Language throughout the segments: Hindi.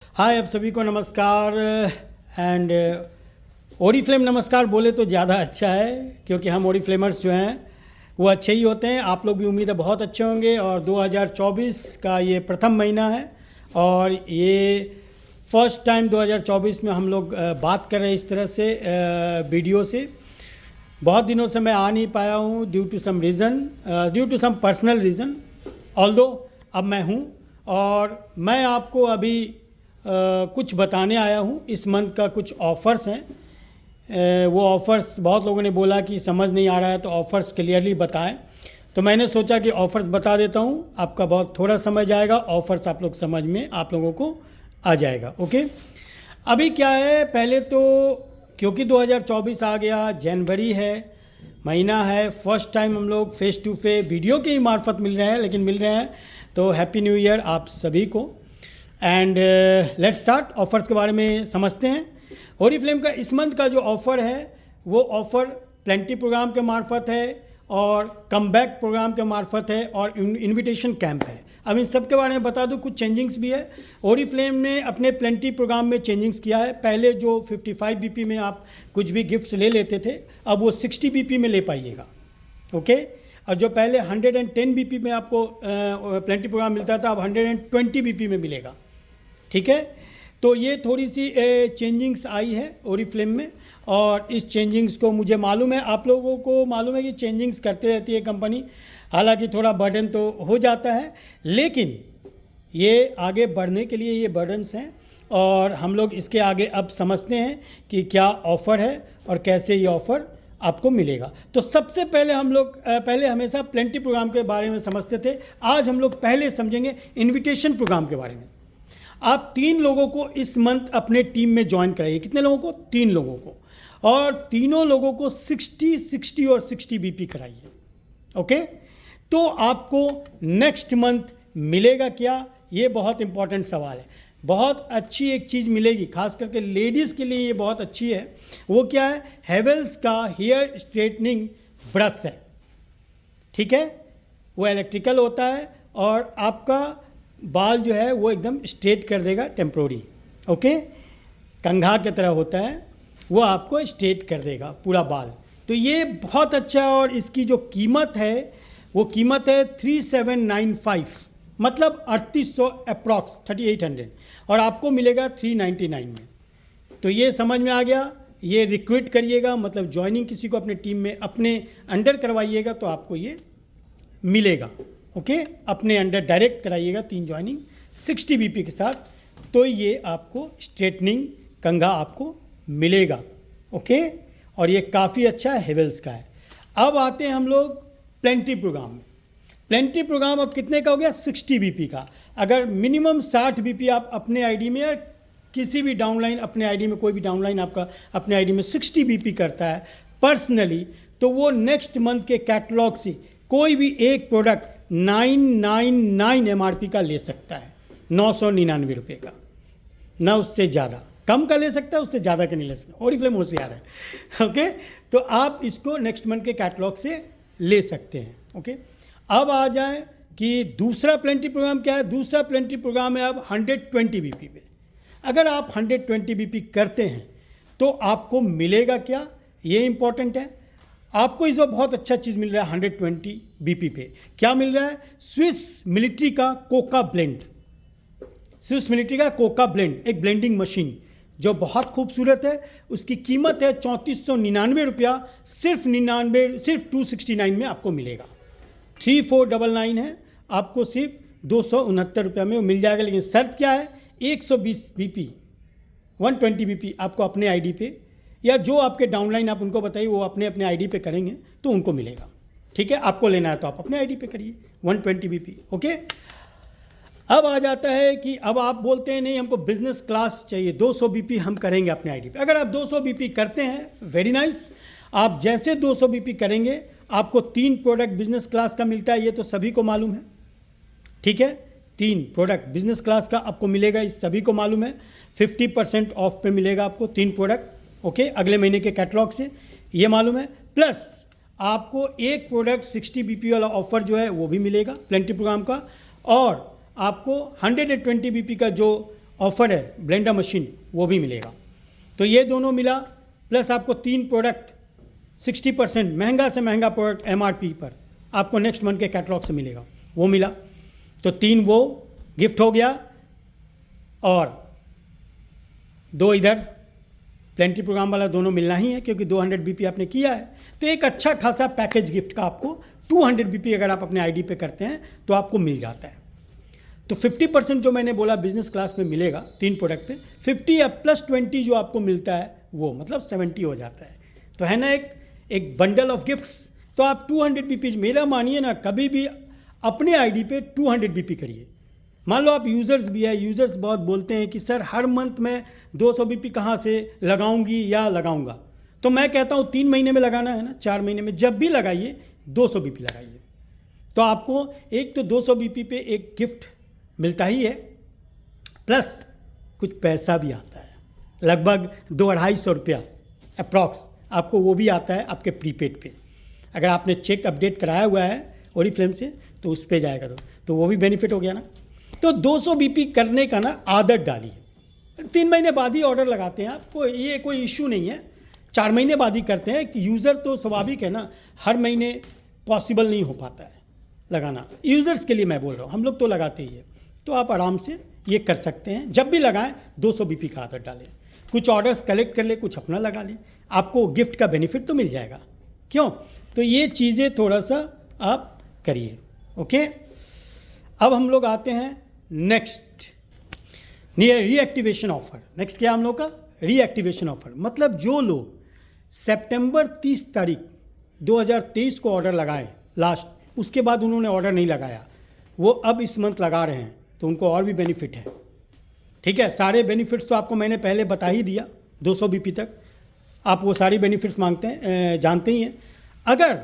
हाय, आप सभी को नमस्कार। एंड ओरीफ्लेम नमस्कार बोले तो ज़्यादा अच्छा है, क्योंकि हम ओरीफ्लेमर्स जो हैं वो अच्छे ही होते हैं। आप लोग भी उम्मीद है बहुत अच्छे होंगे। और 2024 का ये प्रथम महीना है और ये फर्स्ट टाइम 2024 में हम लोग बात कर रहे हैं इस तरह से वीडियो से। बहुत दिनों से मैं आ नहीं पाया हूँ due to some reason, due to some personal reason. Although अब मैं हूँ और मैं आपको अभी कुछ बताने आया हूँ। इस मंथ का कुछ ऑफ़र्स हैं। वो ऑफ़र्स बहुत लोगों ने बोला कि समझ नहीं आ रहा है तो ऑफ़र्स क्लियरली बताएं, तो मैंने सोचा कि ऑफ़र्स बता देता हूँ। आपका बहुत थोड़ा समझ आएगा, ऑफ़र्स आप लोग समझ में आप लोगों को आ जाएगा। ओके, अभी क्या है, पहले तो क्योंकि 2024 आ गया, जनवरी है, महीना है, फर्स्ट टाइम हम लोग फेस टू फेस वीडियो के ही मार्फत मिल रहे हैं, लेकिन मिल रहे हैं। तो हैप्पी न्यू ईयर आप सभी को। एंड लेट्स स्टार्ट, ऑफ़र्स के बारे में समझते हैं। ओरीफ्लेम का इस मंथ का जो ऑफ़र है वो ऑफ़र प्लेंटी प्रोग्राम के मार्फत है और कमबैक प्रोग्राम के मार्फत है और इनविटेशन कैंप है। अब इन सब के बारे में बता दूं, कुछ चेंजिंग्स भी है। ओरीफ्लेम ने अपने प्लेंटी प्रोग्राम में चेंजिंग्स किया है। पहले जो 55 बीपी में आप कुछ भी गिफ्ट्स ले लेते थे, अब वो 60 बीपी में ले पाइएगा। ओके, और जो पहले 110 बीपी में आपको प्लेंटी प्रोग्राम मिलता था, अब 120 बीपी में मिलेगा। ठीक है, तो ये थोड़ी सी चेंजिंग्स आई है ओरीफ्लेम में। और इस चेंजिंग्स को मुझे मालूम है, आप लोगों को मालूम है कि चेंजिंग्स करते रहती है कंपनी। हालांकि थोड़ा बर्डन तो हो जाता है, लेकिन ये आगे बढ़ने के लिए ये बर्डन्स हैं और हम लोग इसके आगे अब समझते हैं कि क्या ऑफ़र है और कैसे ये ऑफ़र आपको मिलेगा। तो सबसे पहले हम लोग पहले हमेशा प्लेंटी प्रोग्राम के बारे में समझते थे। आज हम लोग पहले समझेंगे इनविटेशन प्रोग्राम के बारे में। आप 3 लोगों को इस मंथ अपने टीम में ज्वाइन कराइए। कितने लोगों को? 3 लोगों को। और तीनों लोगों को 60, 60 और 60 बीपी कराइए। ओके, तो आपको नेक्स्ट मंथ मिलेगा क्या, ये बहुत इंपॉर्टेंट सवाल है। बहुत अच्छी एक चीज़ मिलेगी, खास करके लेडीज़ के लिए ये बहुत अच्छी है। वो क्या है? हेवेल्स का हेयर स्ट्रेटनिंग ब्रश है। ठीक है, वो इलेक्ट्रिकल होता है और आपका बाल जो है वो एकदम स्ट्रेट कर देगा टेम्प्रोरी। ओके, कंघा की तरह होता है, वो आपको स्ट्रेट कर देगा पूरा बाल। तो ये बहुत अच्छा है और इसकी जो कीमत है वो कीमत है 3795, मतलब 3800 अप्रॉक्स 3800, और आपको मिलेगा 399 में। तो ये समझ में आ गया। ये रिक्रूट करिएगा, मतलब ज्वाइनिंग किसी को अपने टीम में अपने अंडर करवाइएगा तो आपको ये मिलेगा। ओके, अपने अंडर डायरेक्ट कराइएगा 3 ज्वाइनिंग 60 बीपी के साथ, तो ये आपको स्ट्रेटनिंग कंघा आपको मिलेगा। ओके, और ये काफ़ी अच्छा हेवेल्स का है। अब आते हैं हम लोग प्लेंटी प्रोग्राम में। प्लेंटी प्रोग्राम अब कितने का हो गया? 60 बीपी का। अगर मिनिमम 60 बीपी आप अपने आईडी में या किसी भी डाउनलाइन अपने आईडी में, कोई भी डाउनलाइन आपका अपने आईडी में 60 बीपी करता है पर्सनली, तो वो नेक्स्ट मंथ के कैटलॉग से कोई भी एक प्रोडक्ट 999 एमआरपी का ले सकता है, 999 रुपये का, ना उससे ज़्यादा। कम का ले सकता है, उससे ज़्यादा का नहीं ले सकता। ओरीफ्लेम होशियार है। ओके, तो आप इसको नेक्स्ट मंथ के कैटलॉग से ले सकते हैं। ओके, अब आ जाए कि दूसरा प्लेंटी प्रोग्राम क्या है। दूसरा प्लेंटी प्रोग्राम है अब 120 बीपी पे। अगर आप 120 बीपी करते हैं तो आपको मिलेगा क्या, ये इंपॉर्टेंट है। आपको इस बार बहुत अच्छा चीज़ मिल रहा है 120 बीपी पे। क्या मिल रहा है? स्विस मिलिट्री का कोका ब्लेंड। स्विस मिलिट्री का कोका ब्लेंड, एक ब्लेंडिंग मशीन जो बहुत खूबसूरत है। उसकी कीमत है 3499 रुपया। सिर्फ 269 में आपको मिलेगा। 3499 है, आपको सिर्फ 269 रुपया में वो मिल जाएगा। लेकिन शर्त क्या है? 120 बीपी 120 बीपी आपको अपने आईडी पे, या जो आपके डाउनलाइन आप उनको बताइए वो अपने अपने आईडी पे करेंगे तो उनको मिलेगा। ठीक है, आपको लेना है तो आप अपने आईडी पे करिए 120 बीपी। ओके, अब आ जाता है कि अब आप बोलते हैं नहीं हमको बिजनेस क्लास चाहिए, 200 बीपी हम करेंगे अपने आईडी पे। अगर आप 200 बीपी करते हैं, वेरी नाइस। आप जैसे 200 बीपी करेंगे आपको 3 प्रोडक्ट बिजनेस क्लास का मिलता है, ये तो सभी को मालूम है। ठीक है, 3 प्रोडक्ट बिजनेस क्लास का आपको मिलेगा, इस सभी को मालूम है। 50% ऑफ पे मिलेगा आपको 3 प्रोडक्ट। ओके, अगले महीने के कैटलॉग से, ये मालूम है। प्लस आपको एक प्रोडक्ट 60 बीपी वाला ऑफर जो है वो भी मिलेगा प्लेंटी प्रोग्राम का। और आपको 120 बीपी का जो ऑफर है ब्लेंडर मशीन, वो भी मिलेगा। तो ये दोनों मिला, प्लस आपको 3 प्रोडक्ट 60% महंगा से महंगा प्रोडक्ट MRP पर आपको नेक्स्ट मंथ के कैटलॉग से मिलेगा, वो मिला। तो 3 वो गिफ्ट हो गया, और 2 इधर प्लेंटी प्रोग्राम वाला दोनों मिलना ही है, क्योंकि 200 BP आपने किया है। तो एक अच्छा खासा पैकेज गिफ्ट का आपको 200 BP अगर आप अपने ID पे करते हैं तो आपको मिल जाता है। तो 50% जो मैंने बोला बिजनेस क्लास में मिलेगा 3 प्रोडक्ट पे, 50 या प्लस 20 जो आपको मिलता है वो मतलब 70 हो जाता है। तो है ना एक बंडल ऑफ गिफ्ट्स। तो आप 200 BP, मेरा मानिए ना, कभी भी अपने ID पे 200 BP करिए। मान लो आप यूज़र्स भी है, यूज़र्स बहुत बोलते हैं कि सर हर मंथ मैं 200 BP कहाँ से लगाऊंगी या लगाऊंगा। तो मैं कहता हूँ 3 महीने में लगाना है ना, 4 महीने में जब भी लगाइए 200 BP लगाइए। तो आपको एक तो 200 BP पे एक गिफ्ट मिलता ही है, प्लस कुछ पैसा भी आता है, लगभग 200-250 रुपया अप्रॉक्स आपको वो भी आता है आपके प्रीपेड पे। अगर आपने चेक अपडेट कराया हुआ है ओरिफ्लेम से तो उस पर जाएगा, तो वो भी बेनिफिट हो गया ना। तो 200 BP करने का ना आदत डालिए। 3 महीने बाद ही ऑर्डर लगाते हैं आपको, ये कोई इशू नहीं है, 4 महीने बाद ही करते हैं। यूज़र तो स्वाभाविक है ना, हर महीने पॉसिबल नहीं हो पाता है लगाना। यूज़र्स के लिए मैं बोल रहा हूँ, हम लोग तो लगाते ही है। तो आप आराम से ये कर सकते हैं, जब भी लगाएं 200 BP का आदत डालें, कुछ ऑर्डर्स कलेक्ट कर ले, कुछ अपना लगा लें, आपको गिफ्ट का बेनिफिट तो मिल जाएगा। क्यों? तो ये चीज़ें थोड़ा सा आप करिए। ओके, अब हम लोग आते हैं नेक्स्ट, रीएक्टिवेशन ऑफर। नेक्स्ट क्या हम लोग का? Reactivation offer. मतलब जो लोग सितंबर 30 तारीख 2023 को ऑर्डर लगाएं लास्ट, उसके बाद उन्होंने ऑर्डर नहीं लगाया, वो अब इस मंथ लगा रहे हैं, तो उनको और भी बेनिफिट है। ठीक है, सारे बेनिफिट्स तो आपको मैंने पहले बता ही दिया, 200 BP तक आप वो सारी बेनिफिट्स मांगते हैं, जानते ही हैं। अगर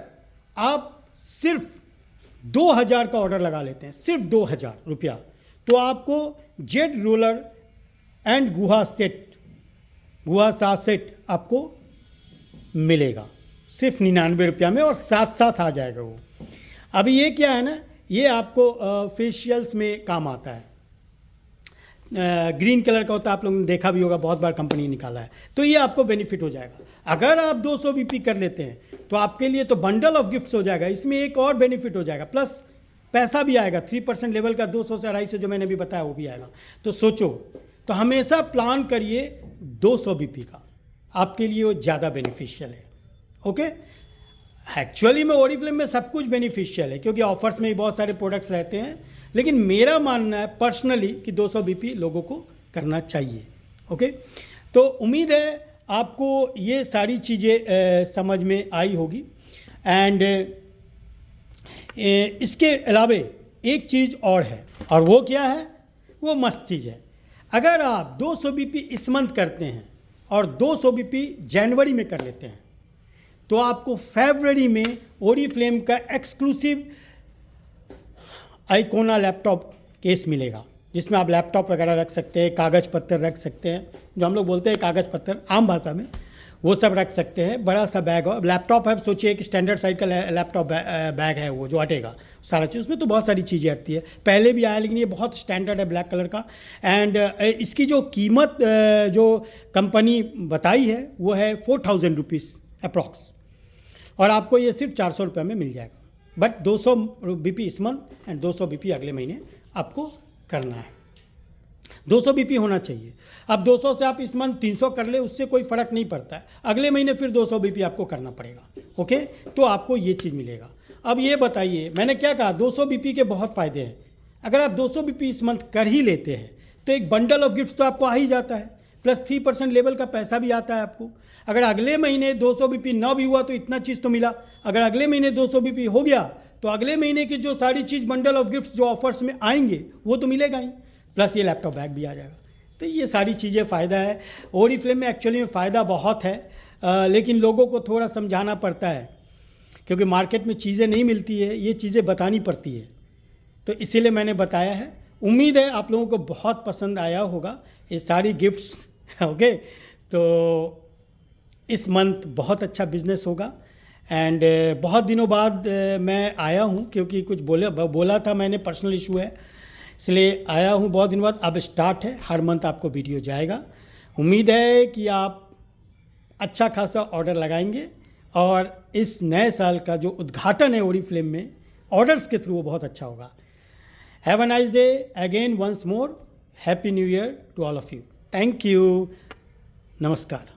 आप सिर्फ 2000 का ऑर्डर लगा लेते हैं, सिर्फ 2000 रुपया, तो आपको Z roller and Guha set आपको मिलेगा सिर्फ 99 रुपया में, और साथ साथ आ जाएगा वो। अभी ये क्या है ना, ये आपको फेशियल्स में काम आता है, ग्रीन कलर का होता है, आप लोगों ने देखा भी होगा, बहुत बार कंपनी निकाला है। तो ये आपको बेनिफिट हो जाएगा। अगर आप 200 BP कर लेते हैं तो आपके लिए तो बंडल ऑफ गिफ्ट्स हो जाएगा, इसमें एक और बेनिफिट हो जाएगा, प्लस पैसा भी आएगा 3% लेवल का, 200 से 250 जो मैंने भी बताया वो भी आएगा। तो सोचो, तो हमेशा प्लान करिए 200 BP का, आपके लिए वो ज़्यादा बेनिफिशियल है। ओके, एक्चुअली में ओरिफ्लेम में सब कुछ बेनिफिशियल है, क्योंकि ऑफर्स में भी बहुत सारे प्रोडक्ट्स रहते हैं, लेकिन मेरा मानना है पर्सनली कि 200 BP लोगों को करना चाहिए। ओके, तो उम्मीद है आपको ये सारी चीज़ें समझ में आई होगी। एंड इसके अलावे एक चीज़ और है, और वो क्या है? वो मस्त चीज़ है। अगर आप 200 BP इस मंथ करते हैं और 200 BP जनवरी में कर लेते हैं, तो आपको फरवरी में ओरिफ्लेम का एक्सक्लूसिव आइकोना लैपटॉप केस मिलेगा, जिसमें आप लैपटॉप वगैरह रख सकते हैं, कागज़ पत्तर रख सकते हैं, जो हम लोग बोलते हैं कागज़ पत्तर आम भाषा में, वो सब रख सकते हैं। बड़ा सा बैग हो, लैपटॉप है, सोचिए एक स्टैंडर्ड साइज का लैपटॉप बैग है वो, जो हटेगा सारा चीज़, उसमें तो बहुत सारी चीज़ें आती है, पहले भी आया, लेकिन ये बहुत स्टैंडर्ड है, ब्लैक कलर का। एंड इसकी जो कीमत जो कंपनी बताई है वो है 4000 रुपीज़ अप्रॉक्स, और आपको ये सिर्फ 400 रुपये में मिल जाएगा। बट 200 BP इस मंथ एंड 200 BP अगले महीने आपको करना है। 200 BP होना चाहिए। अब 200 से आप इस मंथ 300 कर ले, उससे कोई फ़र्क नहीं पड़ता है, अगले महीने फिर 200 BP आपको करना पड़ेगा। ओके, तो आपको ये चीज़ मिलेगा। अब ये बताइए, मैंने क्या कहा, 200 BP के बहुत फ़ायदे हैं। अगर आप 200 BP इस मंथ कर ही लेते हैं तो एक बंडल ऑफ गिफ्ट्स तो आपको आ ही जाता है, प्लस 3% लेवल का पैसा भी आता है आपको। अगर अगले महीने 200 BP ना भी हुआ तो इतना चीज़ तो मिला। अगर अगले महीने 200 BP हो गया तो अगले महीने की जो सारी चीज़ बंडल ऑफ गिफ्ट्स जो ऑफर्स में आएंगे वो तो मिलेगा ही, प्लस ये लैपटॉप बैग भी आ जाएगा। तो ये सारी चीज़ें फ़ायदा है। ओरिफ्लेम में एक्चुअली में फ़ायदा बहुत है, लेकिन लोगों को थोड़ा समझाना पड़ता है, क्योंकि मार्केट में चीज़ें नहीं मिलती है, ये चीज़ें बतानी पड़ती है, तो इसीलिए मैंने बताया है। उम्मीद है आप लोगों को बहुत पसंद आया होगा ये सारी गिफ्ट्स। ओके, तो इस मंथ बहुत अच्छा बिजनेस होगा। एंड बहुत दिनों बाद मैं आया हूँ, क्योंकि कुछ बोला था मैंने, पर्सनल इशू है इसलिए आया हूँ बहुत दिन बाद। अब स्टार्ट है, हर मंथ आपको वीडियो जाएगा। उम्मीद है कि आप अच्छा खासा ऑर्डर लगाएंगे और इस नए साल का जो उद्घाटन है ओरीफ्लेम में ऑर्डर्स के थ्रू वो बहुत अच्छा होगा। Have a nice day again once more. Happy new year to all of you. Thank you. नमस्कार।